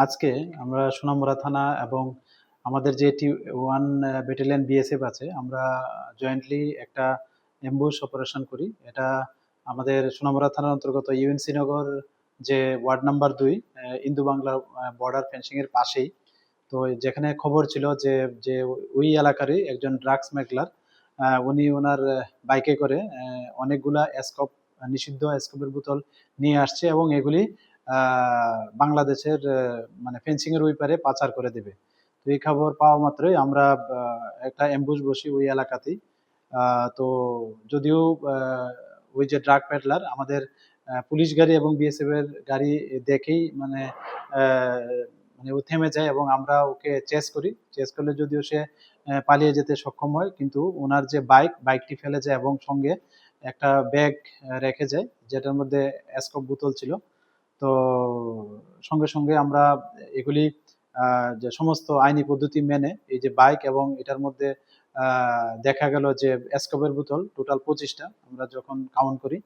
আজকে আমরা সোনামুড়া থানা এবং আমাদের যে ওয়ান ব্যাটালিয়ন বিএসএফ আছে, আমরা জয়েন্টলি একটা অ্যাম্বুশ অপারেশন করি। এটা আমাদের সোনামুড়া থানার অন্তর্গত ইউএনসি নগর যে ওয়ার্ড নাম্বার ২ ইন্দু বাংলা বর্ডার ফেন্সিং এর পাশেই। তো যেখানে খবর ছিল যে যে ওই এলাকারই একজন ড্রাগস স্মাগলার, উনি ওনার বাইকে করে অনেকগুলা নিষিদ্ধ স্কোপের বোতল নিয়ে আসছে এবং এগুলি বাংলাদেশের মানে ফেন্সিং এর ওই পারে পাচার করে দেবে। তো এই খবর পাওয়া মাত্রই আমরা একটা অ্যাম্বুশ বসি ওই এলাকাতেই। তো যদিও ওই যে ড্রাগ পেডলার আমাদের পুলিশ গাড়ি এবং বিএসএফ এর গাড়ি দেখেই মানে মানে ও থেমে যায় এবং আমরা ওকে চেস করি। চেস করলে যদিও সে পালিয়ে যেতে সক্ষম হয়, কিন্তু ওনার যে বাইকটি ফেলে যায় এবং সঙ্গে একটা ব্যাগ রেখে যায়, যেটার মধ্যে স্কোপ বোতল ছিল। তো সঙ্গে আমরা এগুলি যে সমস্ত আইনি পদ্ধতি মেনে এই যে বাইক এবং এটার মধ্যে দেখা গেল যে স্কোপের বোতল টোটাল 25টা আমরা যখন কাউন্ট করি।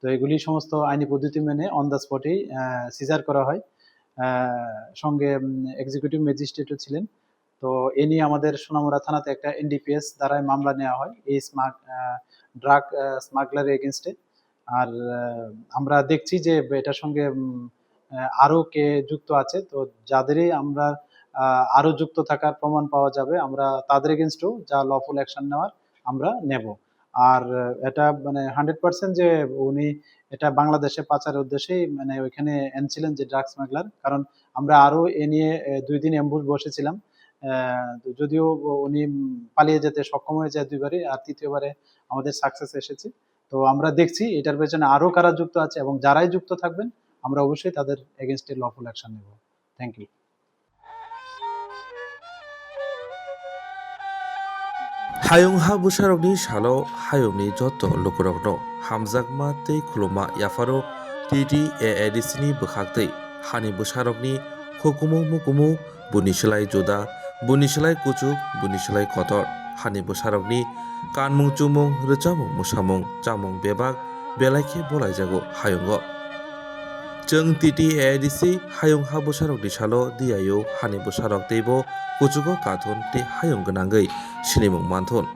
তো এগুলি সমস্ত আইনি পদ্ধতি মেনে অন দ্য স্পটেই সিজার করা হয়। সঙ্গে এক্সিকিউটিভ ম্যাজিস্ট্রেটও ছিলেন। তো এ নিয়ে আমাদের সোনামুড়া থানাতে একটা এনডিপিএস দ্বারাই মামলা নেওয়া হয় এই ড্রাগ স্মাগলার এগেনস্টে। আর আমরা দেখছি যে এটার সঙ্গে আরো কে যুক্ত আছে। তো যাদেরই আমরা আরো যুক্ত থাকার প্রমাণ পাওয়া যাবে, আমরা তাদের এগেনস্টেও যা লফুল অ্যাকশন নেওয়ার আমরা নেব। আর এটা মানে 100% যে উনি এটা বাংলাদেশে পাচারের উদ্দেশ্যেই মানে ওইখানে এনেছিলেন যে ড্রাগ স্মাগলার। কারণ আমরা আরো এ নিয়ে ২ দিন অ্যাম্বুশ বসেছিলাম। যদিও উনি পালিয়ে যেতে সক্ষম হয়ে যায় ২ বারই, আর ৩য় বারে আমাদের সাকসেস এসেছে। তো আমরা দেখছি এটার পেছনে আরো কারা যুক্ত আছে এবং যারাই যুক্ত থাকবেন আমরা অবশ্যই তাদের এগেইনস্টে লফুল অ্যাকশন নেব। Thank you. Hayung ha busharokni shalo hayungni joto lukurokno hamjakma tei khuluma yafaro TDAADC ni bwkhaktwi hani busharokni hukumu mukumu buni slai juda buni slai kuchuk buni slai kotor hani busharokni kanmung chumung rwchabung musamung chamung bebak belaikhe bolaijago hayungo Jeng TDAADC hayung ha busharokni salo diayo hani busharok teibo kuchugo kathon tei hayung gwnangwi sinimung manthon